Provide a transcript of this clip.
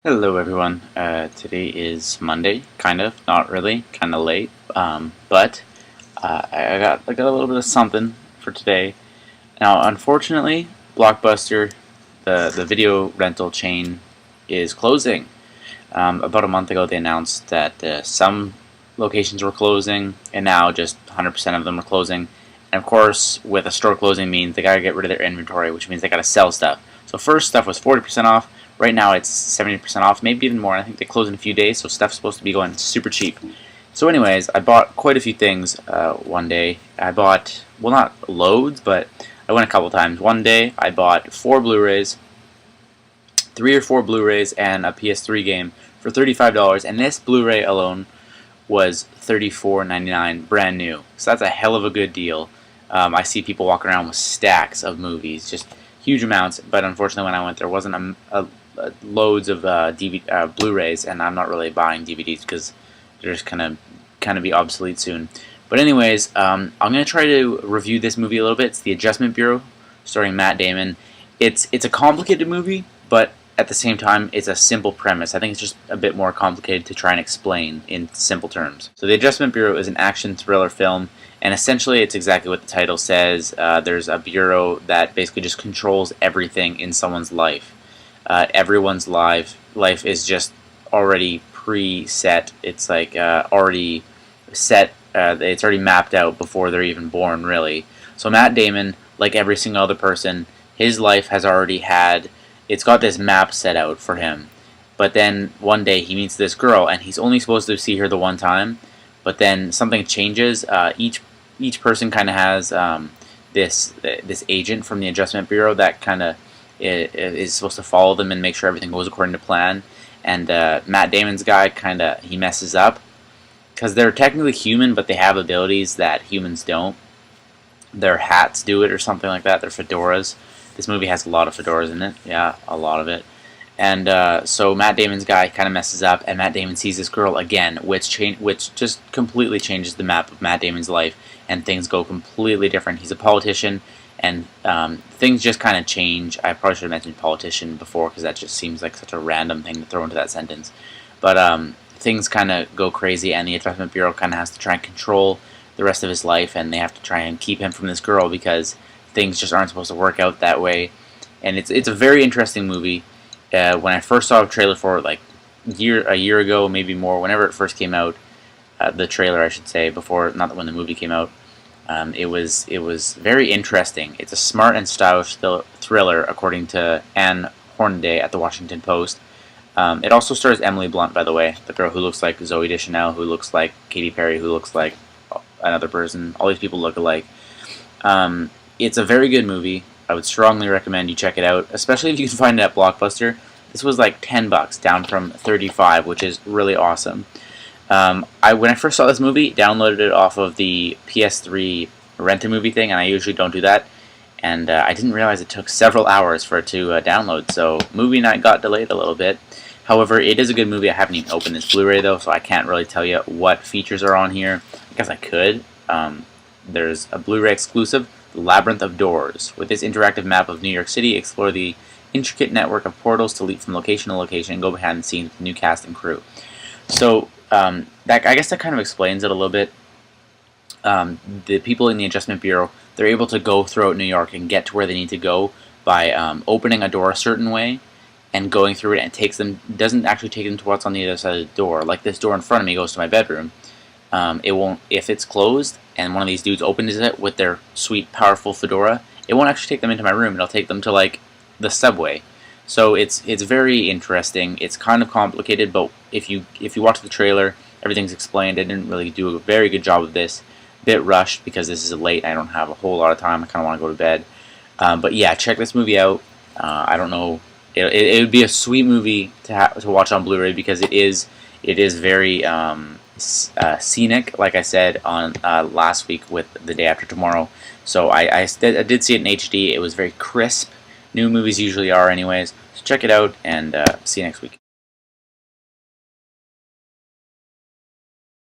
Hello everyone. Today is Monday, kind of, not really, kind of late, but I got a little bit of something for today. Now, unfortunately, Blockbuster, the video rental chain, is closing. About a month ago, they announced that some locations were closing, and now just 100% of them are closing. And of course, with a store closing means they gotta get rid of their inventory, which means they gotta sell stuff. So first, stuff was 40% off. Right now it's 70% off, maybe even more. I think they close in a few days, so stuff's supposed to be going super cheap. So anyways, I bought quite a few things one day. I bought, well, not loads, but I went a couple times. One day I bought 4 Blu-rays, 3 or 4 Blu-rays, and a PS3 game for $35, and this Blu-ray alone was $34.99, brand new. So that's a hell of a good deal. I see people walking around with stacks of movies, just huge amounts, but unfortunately when I went there wasn't loads of Blu-rays, and I'm not really buying DVDs because they're just kind of be obsolete soon. But anyways, I'm gonna try to review this movie a little bit. It's The Adjustment Bureau, starring Matt Damon. It's a complicated movie, but at the same time, it's a simple premise. I think it's just a bit more complicated to try and explain in simple terms. So The Adjustment Bureau is an action thriller film, and essentially it's exactly what the title says. There's a bureau that basically just controls everything in someone's life. Everyone's life is just already preset. It's like already set. It's already mapped out before they're even born, really. So Matt Damon, like every single other person, his life has already had. It's got this map set out for him. But then one day he meets this girl, and he's only supposed to see her the one time. But then something changes. Each person kind of has this agent from the Adjustment Bureau that kind of is supposed to follow them and make sure everything goes according to plan. And Matt Damon's guy he messes up because they're technically human, but they have abilities that humans don't. Their hats do it or something like that. Their fedoras. This movie has a lot of fedoras in it. Yeah, a lot of it. And so Matt Damon's guy kind of messes up, and Matt Damon sees this girl again, which just completely changes the map of Matt Damon's life, and things go completely different. He's a politician, and things just kind of change. I probably should have mentioned politician before, because that just seems like such a random thing to throw into that sentence. But things kind of go crazy, and the Adjustment Bureau kind of has to try and control the rest of his life, and they have to try and keep him from this girl because things just aren't supposed to work out that way. And it's a very interesting movie. When I first saw a trailer for it, like a year ago, maybe more, whenever it first came out, the trailer, I should say, before, not when the movie came out, it was very interesting. It's a smart and stylish thriller, according to Anne Hornaday at the Washington Post. It also stars Emily Blunt, by the way, the girl who looks like Zooey Deschanel, who looks like Katy Perry, who looks like another person. All these people look alike. It's a very good movie. I would strongly recommend you check it out, especially if you can find it at Blockbuster. This was like $10, down from $35, which is really awesome. When I first saw this movie, downloaded it off of the PS3 rent-a-movie thing, and I usually don't do that. And I didn't realize it took several hours for it to download, so movie night got delayed a little bit. However, it is a good movie. I haven't even opened this Blu-ray, though, so I can't really tell you what features are on here. I guess I could. There's a Blu-ray exclusive, The Labyrinth of Doors. With this interactive map of New York City, explore the intricate network of portals to leap from location to location and go behind the scenes with the new cast and crew. So, I guess that kind of explains it a little bit. The people in the Adjustment Bureau, they're able to go throughout New York and get to where they need to go by opening a door a certain way and going through it, and doesn't actually take them to what's on the other side of the door. Like this door in front of me goes to my bedroom. It won't, if it's closed and one of these dudes opens it with their sweet, powerful fedora, it won't actually take them into my room. It'll take them to like the subway. So it's very interesting. It's kind of complicated, but if you watch the trailer, everything's explained. I didn't really do a very good job of this. Bit rushed because this is late. I don't have a whole lot of time. I kind of want to go to bed. But yeah, check this movie out. I don't know. It would be a sweet movie to watch on Blu-ray because it is very scenic, like I said on last week with The Day After Tomorrow. So I did see it in HD. It was very crisp. New movies usually are anyways. So check it out, and see you next week.